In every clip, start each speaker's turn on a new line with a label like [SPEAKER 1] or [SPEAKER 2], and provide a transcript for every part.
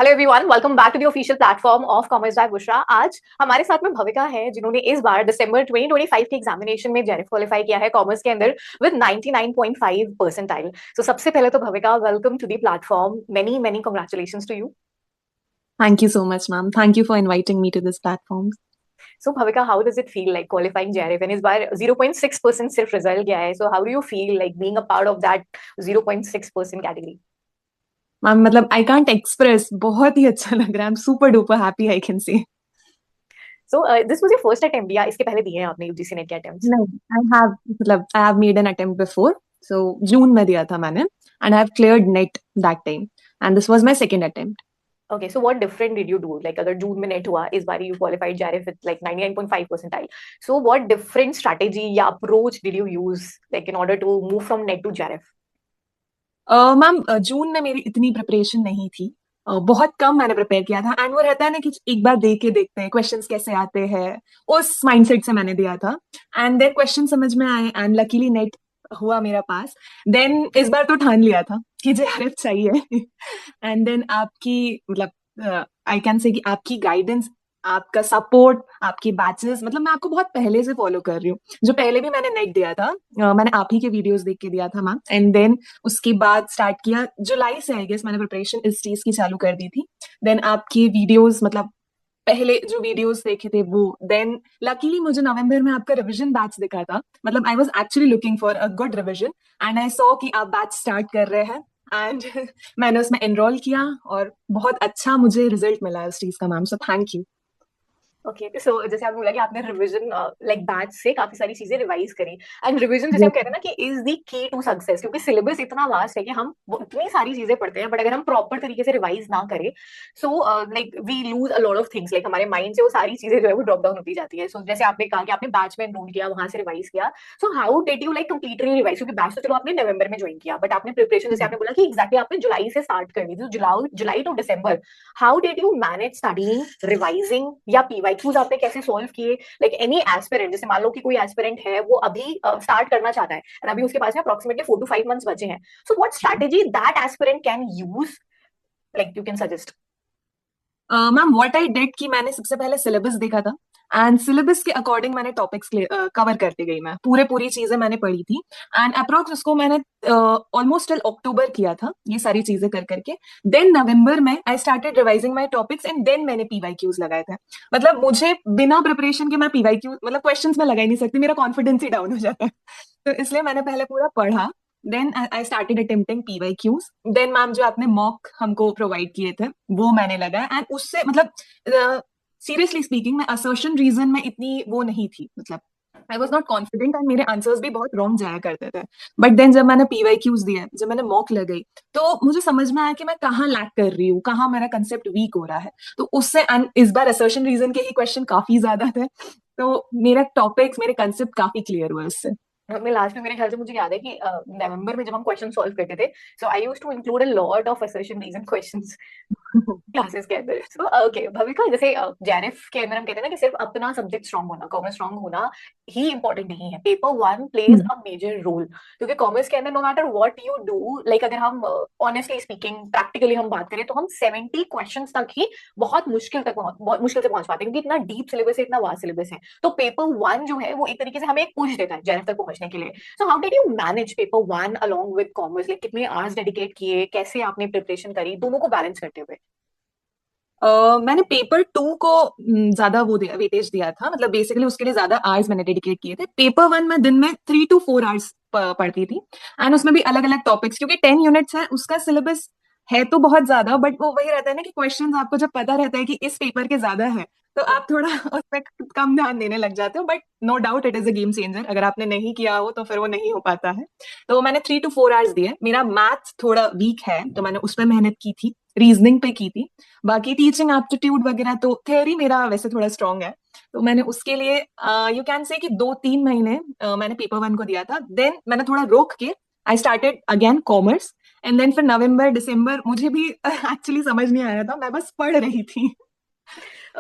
[SPEAKER 1] Hello everyone, welcome back to the official platform of commerce by Bushra. आज हमारे साथ में भविका है जिन्होंने इस बार दिसंबर 2025 के एग्जामिनेशन में जेआरएफ क्वालिफाई किया है कॉमर्स के अंदर विद 99.5 परसेंटाइल। सो सबसे पहले तो Bhavika, welcome to the platform. Many many congratulations to you.
[SPEAKER 2] Thank you so much, ma'am. Thank you for inviting me to this platform.
[SPEAKER 1] So Bhavika, how does it feel like qualifying JRF? And इस बार 0.6% सिर्फ result गया है। So how do you feel like being a part of that 0.6% category?
[SPEAKER 2] Ma'am मतलब I can't express, बहुत ही अच्छा लग रहा है। I am super duper happy, I can say.
[SPEAKER 1] So this was your first attempt या इसके पहले दिए हैं आपने यूजीसी नेट के अटेम्प्ट्स?
[SPEAKER 2] नहीं, I have made an attempt before. So June में दिया था मैंने, and I have cleared NET that time, and this was my second attempt.
[SPEAKER 1] Okay, so what different did you do? Like अगर जून में net हुआ, इस बार you qualified JARF with like 99.5 percentile. So what different strategy या approach did you use like in order to move from net to JARF?
[SPEAKER 2] Ma'am June में मेरी इतनी preparation नहीं थी। बहुत कम मैंने प्रिपेयर किया था, एंड वो रहता है ना कि एक बार दे के देखते हैं क्वेश्चंस कैसे आते हैं। उस माइंडसेट से मैंने दिया था, एंड देन क्वेश्चन समझ में आए, एंड लकीली नेट हुआ मेरा पास। देन इस बार तो ठान लिया था कि जेआरएफ चाहिए। एंड देन आपकी मतलब आई कैन से कि आपकी गाइडेंस, आपका सपोर्ट, आपकी बैचेस, मतलब मैं आपको बहुत पहले से फॉलो कर रही हूँ। जो पहले भी मैंने नेट दिया था, मैंने आप ही के वीडियोस देख के दिया था मैम। एंड देन उसके बाद स्टार्ट किया जुलाई से, आई गेस मैंने प्रिपरेशन इस चीज की चालू कर दी थी। देन आपकी वीडियोस, मतलब पहले जो वीडियोस देखे थे वो। देन लकीली मुझे नवंबर में आपका रिवीजन बैच दिखा था। मतलब I was actually looking for a good revision, and I saw कि आप बैच स्टार्ट कर रहे हैं, एंड मैंने उसमें एनरोल किया, और बहुत अच्छा मुझे रिजल्ट मिला उस चीज का ma'am, so thank you.
[SPEAKER 1] Okay, so जैसे आपने बोला कि आपने रिवीजन लाइक बैच से काफी सारी चीजें रिवाइज करी। एंड रिवीजन जैसे हम कहते हैं ना कि is the key to success, क्योंकि सिलेबस इतना वास्ट है कि हम इतनी सारी चीजें पढ़ते हैं, बट अगर हम प्रॉपर तरीके से रिवाइज ना करें, so like we lose a lot of things. Like हमारे माइंड से वो सारी चीजें जो है वो ड्रॉप डाउन होती जाती है। सो जैसे आपने कहा कि आपने बैच में एनरोल किया, वहां से रिवाइज किया। सो how did you like completely revise? क्योंकि बैच तो चलो आपने नवंबर में ज्वाइन किया, बट आपने प्रिपरेशन जैसे आपने बोला कि एग्जैक्टली आपने जुलाई से स्टार्ट कर दी थी, July July to December. How did you manage studying, revising, या पीवाईक्यूज आपने कैसे सॉल्व किए? लाइक एनी एस्पिरेंट, जैसे मान लो कि कोई एस्पिरेंट है वो अभी स्टार्ट करना चाहता है और अभी उसके पास में अप्रोक्सीमेटली 4 to 5 मंथ्स बचे हैं। So what strategy that aspirant can use, like you can suggest?
[SPEAKER 2] Ma'am what I did कि मैंने सबसे पहले सिलेबस देखा था, एंड सिलेबस के अकॉर्डिंग मैंने टॉपिक्स कवर करती गई। मैं पूरी चीजें मैंने पढ़ी थी, एंड अप्रोक्स उसको मैंने ऑलमोस्ट टिल अक्टूबर किया था, ये सारी चीजें कर करके। देन नवंबर में I started revising my topics, and then मैंने पीवाईक्यूज लगाए थे। मतलब मुझे बिना प्रिपरेशन के मैं पीवाईक्यू मतलब क्वेश्चंस में लगा ही नहीं सकती, मेरा कॉन्फिडेंस ही डाउन हो जाता है। तो इसलिए मैंने पहले पूरा पढ़ा। Then I started attempting PYQs. Then ma'am जो आपने मॉक हमको प्रोवाइड किए थे वो मैंने लगाया, एंड उससे मतलब सीरियसली स्पीकिंग मैं असर्शन रीजन में इतनी वो नहीं थी। मतलब I was not confident, and मेरे आंसर्स भी बहुत रॉन्ग जाया करते थे। बट देन जब मैंने पीवाईक्यूज दिए, जब मैंने मॉक लगाई, तो मुझे समझ में आया कि मैं कहाँ लैक कर रही हूँ, कहाँ मेरा कंसेप्ट वीक हो रहा है। तो उससे, एंड इस बार असर्शन रीजन के ही क्वेश्चन काफी ज्यादा थे, तो मेरा टॉपिक्स, मेरे कंसेप्ट काफी क्लियर हुए उससे।
[SPEAKER 1] मैं लास्ट में, मेरे ख्याल से मुझे याद है कि नवंबर में जब हम क्वेश्चन सॉल्व करते थे, so I used to include a lot of assertion reason questions classes के अंदर। सो ओके भविका, जैसे जेआरएफ के अंदर हम कहते हैं ना कि सिर्फ अपना सब्जेक्ट स्ट्रांग होना, कॉमर्स स्ट्रांग होना ही इंपॉर्टेंट नहीं है। Paper one plays a major role, क्योंकि कॉमर्स के अंदर no matter what you do, like अगर हम ऑनेस्टली स्पीकिंग प्रैक्टिकली हम बात करें तो हम 70 क्वेश्चंस तक ही बहुत मुश्किल से पहुंच पाते हैं, क्योंकि इतना डीप सिलेबस है, इतना वास्ट सिलेबस है। तो पेपर वन जो है वो एक तरीके से हमें एक पुश देता है जेआरएफ तक पहुंचने के लिए। सो how did you manage paper one along with commerce? Like कितने आवर्स डेडिकेट किए, कैसे आपने प्रिपरेशन करी दोनों को बैलेंस करते हुए?
[SPEAKER 2] मैंने पेपर टू को ज्यादा वो दिया, वेटेज दिया था। मतलब बेसिकली उसके लिए ज्यादा आवर्स मैंने डेडिकेट किए थे। पेपर वन में दिन में 3 to 4 आवर्स पढ़ती थी, एंड उसमें भी अलग अलग टॉपिक्स, क्योंकि 10 यूनिट्स है, उसका सिलेबस है तो बहुत ज्यादा, बट वो वही रहता है ना कि क्वेश्चंस आपको जब पता रहता है कि इस पेपर के ज्यादा है, तो आप थोड़ा उसमें कम ध्यान देने लग जाते हो। But no doubt it is a game changer, अगर आपने नहीं किया हो तो फिर वो नहीं हो पाता है। तो मैंने 3 to 4 आवर्स दिए। मेरा मैथ थोड़ा वीक है, तो मैंने उसमें मेहनत की थी, रीजनिंग पे की थी। बाकी टीचिंग एप्टीट्यूड वगैरह तो थ्योरी मेरा वैसे थोड़ा स्ट्रांग है, तो मैंने उसके लिए यू कैन से कि 2-3 महीने मैंने पेपर वन को दिया था। देन मैंने थोड़ा रोक के I started again commerce, and then फिर नवंबर दिसंबर मुझे भी एक्चुअली समझ नहीं आ रहा था, मैं बस पढ़ रही थी।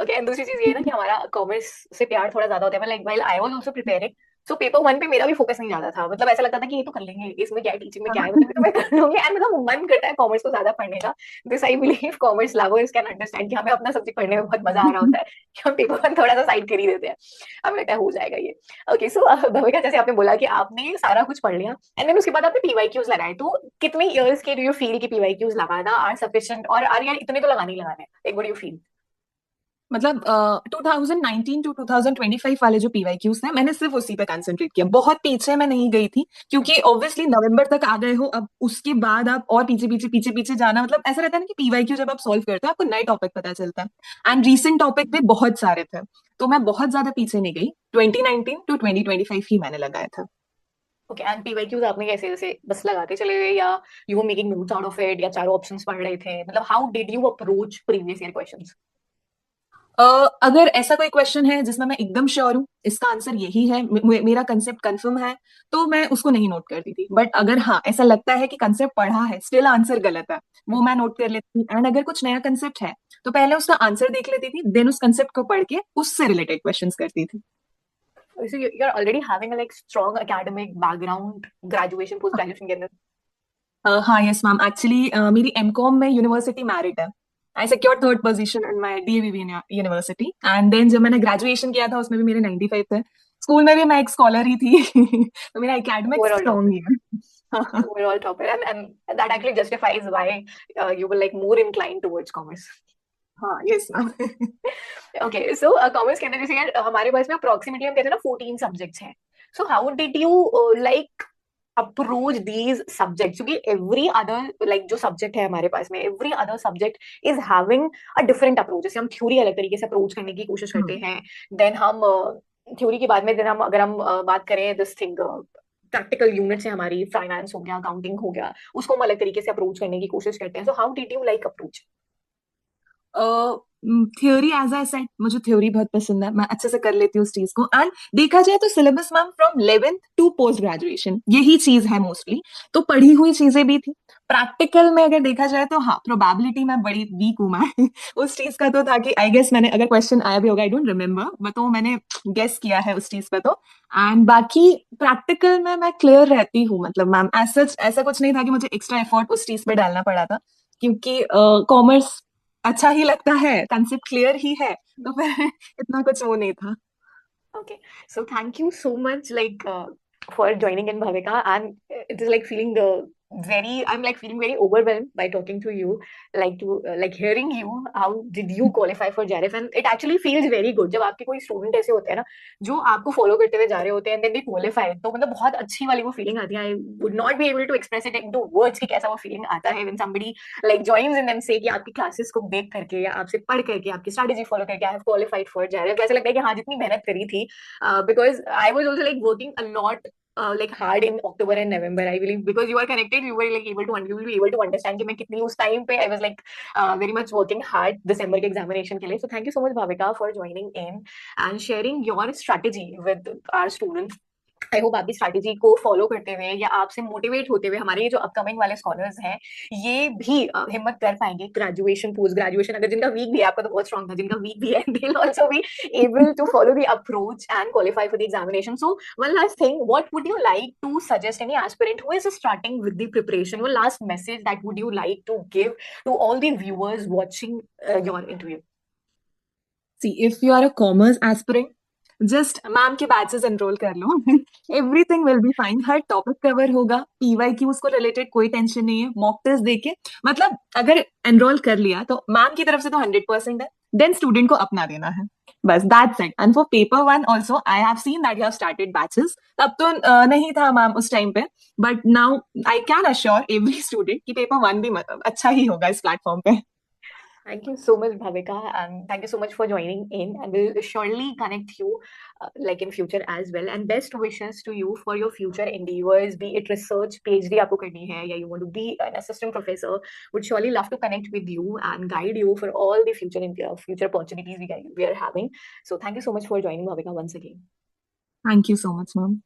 [SPEAKER 1] ओके, एंड दूसरी चीज ये है ना कि हमारा कॉमर्स से प्यार थोड़ा ज्यादा होता है। Like while I was also preparing, so paper one पे मेरा भी फोकस नहीं ज्यादा था, मतलब ऐसा लगता था कि ये तो कर लेंगे, इसमें क्या है, टीचिंग में क्या है, मतलब ये तो मैं कर लूंगी, एंड मतलब मन करता है कॉमर्स को ज्यादा पढ़ने का। This I believe commerce lovers can understand कि हमें अपना सब्जेक्ट पढ़ने में बहुत मजा आ रहा होता है, कि हम पेपर वन थोड़ा सा साइड कर ही देते हैं, हमें लगता है हो जाएगा ये। ओके, सो भविका, जैसे आपने बोला कि आपने सारा कुछ पढ़ लिया एंड देन उसके बाद आपने पीवाईक्यूज लगाए, तो कितने इयर्स के डू यू फील कि पीवाईक्यूज लगाना आर सफिशिएंट, और आर यार इतने तो लगाने ही लगाने हैं, like what do you feel?
[SPEAKER 2] मतलब 2019 टू 2025 वाले जो पीवाईक्यूज थे, मैंने सिर्फ उसी पे कंसंट्रेट किया, बहुत पीछे मैं नहीं गई थी, क्योंकि ऑब्वियसली नवंबर तक आ गए हो, अब उसके बाद आप और पीछे पीछे पीछे पीछे जाना, मतलब ऐसा रहता है ना कि पीवाईक्यू जब आप सॉल्व करते हो आपको नए टॉपिक पता चलता है, एंड रीसेंट टॉपिक भी बहुत सारे थे, तो मैं बहुत ज्यादा पीछे नहीं गई, 2019 टू 2025 ही मैंने लगाया था।
[SPEAKER 1] ओके, एंड पीवाईक्यूज आपने कैसे, जैसे बस लगाते चले गए, या you were making notes out of it, या चारों ऑप्शंस पढ़ रहे थे, मतलब how did you approach previous year questions?
[SPEAKER 2] अगर ऐसा कोई क्वेश्चन है जिसमें मैं एकदम श्योर हूँ इसका आंसर यही है, मेरा कंसेप्ट कंफर्म है, तो मैं उसको नहीं नोट करती थी, बट अगर हाँ ऐसा लगता है कि कंसेप्ट पढ़ा है स्टिल आंसर गलत है, वो मैं नोट कर लेती थी, एंड अगर कुछ नया कंसेप्ट है तो पहले उसका आंसर देख लेती थी, देन उस कंसेप्ट को पढ़ के उससे रिलेटेड क्वेश्चंस करती थी।
[SPEAKER 1] So you're already having a like strong academic background, graduation, post graduation के अंदर?
[SPEAKER 2] हाँ यस मैम, एक्चुअली मेरी एमकॉम में यूनिवर्सिटी मेरिट है, I secure third position in my DAVV university, and then जब मैंने ग्रेजुएशन किया था उसमें भी मेरे 95 थे, स्कूल में भी मैं एक स्कॉलर ही थी तो मेरा एकेडमिक्स
[SPEAKER 1] Overall
[SPEAKER 2] स्ट्रॉन्ग
[SPEAKER 1] topper,
[SPEAKER 2] ही है
[SPEAKER 1] overall topper, and that actually justifies why you were like more inclined towards commerce.
[SPEAKER 2] हाँ yes ma'am
[SPEAKER 1] Okay, so commerce के अंदर जैसे यार हमारे पास में अप्रोक्सीमेटली हम कहते हैं ना 14 सब्जेक्ट्स हैं, so how did you like approach these subjects, क्योंकि एवरी अदर लाइक जो सब्जेक्ट है हमारे पास में, every other subject is having a different approach, जैसे हम थ्योरी अलग तरीके से अप्रोच करने की कोशिश करते हैं, देन हम थ्योरी के बाद में देन हम अगर हम बात करें दिस थिंग, प्रैक्टिकल यूनिट्स है हमारी, फाइनेंस हो गया, अकाउंटिंग हो गया, उसको हम अलग तरीके से अप्रोच करने की कोशिश करते हैं, so how did you like approach?
[SPEAKER 2] Theory as I said, मुझे थ्योरी बहुत पसंद है, मैं अच्छे से कर लेती हूँ उस चीज को, एंड देखा जाए तो syllabus ma'am from 11th to post graduation यही चीज है मोस्टली, तो पढ़ी हुई चीजें भी थी। प्रैक्टिकल में अगर देखा जाए तो हाँ, प्रोबेबिलिटी में बड़ी वीक हूँ मैं उस चीज का तो था कि आई गेस मैंने, अगर क्वेश्चन आया भी होगा आई डोंट रिमेम्बर, बट तो मैंने गेस किया है उस चीज पे तो, एंड बाकी प्रैक्टिकल में मैं क्लियर रहती हूँ, मतलब मैम ऐसा ऐसा कुछ नहीं था कि मुझे एक्स्ट्रा एफर्ट उस चीज पे डालना पड़ा था, क्योंकि कॉमर्स अच्छा ही लगता है, कंसेप्ट क्लियर ही है, तो फिर इतना कुछ वो नहीं था।
[SPEAKER 1] Okay, so thank you so much, like for joining in, Bhavika. And it is like feeling I'm like feeling very overwhelmed by talking to you, like to like hearing you. How did you qualify for JARF? And it actually feels very good जब आपके कोई student ऐसे होते हैं ना जो आपको follow करते हुए जा रहे होते हैं, and then they qualify, तो मतलब बहुत अच्छी वाली वो फीलिंग आती है. I would not be able to express it into words कि कैसा वो फीलिंग आता है when somebody like joins and then say कि आपकी क्लासेस को देख करके या आपसे पढ़ करके आपकी स्ट्रेटेजी फॉलो करके I have qualified for JARF, ऐसा लगता है कि हाँ जितनी मेहनत करी थी, because I was also like working a lot. Like hard in October and November, I believe, because you are connected, you were like you will be able to understand कि मैं कितनी उस time पे I was like very much working hard December के examination के लिए. So thank you so much, Bhavika, for joining in and sharing your strategy with our students. I hope आपकी strategy को फॉलो करते हुए या आपसे मोटिवेट होते हुए हमारे ये जो अपकमिंग वाले स्कॉलर्स हैं ये भी हिम्मत कर पाएंगे ग्रेजुएशन, पोस्ट ग्रेजुएशन, अगर जिनका वीक भी है, आपका तो बहुत स्ट्रॉन्ग था, जिनका वीक भी है they will also be able to follow the approach and qualify for the examination. So one last thing, what would you like to suggest any aspirant who is starting with the preparation, one last message that would you like to give to all the viewers watching your interview?
[SPEAKER 2] See if you are a commerce aspirant, just ma'am के batches enrol कर लो everything will be fine, her topic cover होगा, PY की उसको related कोई tension नहीं है, mock test देके, मतलब अगर एनरोल कर लिया तो मैम की तरफ से तो 100% है, देन स्टूडेंट को अपना देना है, बस that's it. And for paper one also I have seen that you have started batches, तब तो नहीं था मैम उस टाइम पे, but now I can assure every student कि पेपर वन भी मतलब अच्छा ही होगा इस प्लेटफॉर्म पे।
[SPEAKER 1] Thank you so much, Bhavika, and thank you so much for joining in. And we'll surely connect you like in future as well. And best wishes to you for your future endeavors, be it research, PhD आपको करनी है, या you want to be an assistant professor. Would surely love to connect with you and guide you for all the future opportunities we are having. So thank you so much for joining, Bhavika, once again.
[SPEAKER 2] Thank you so much ma'am.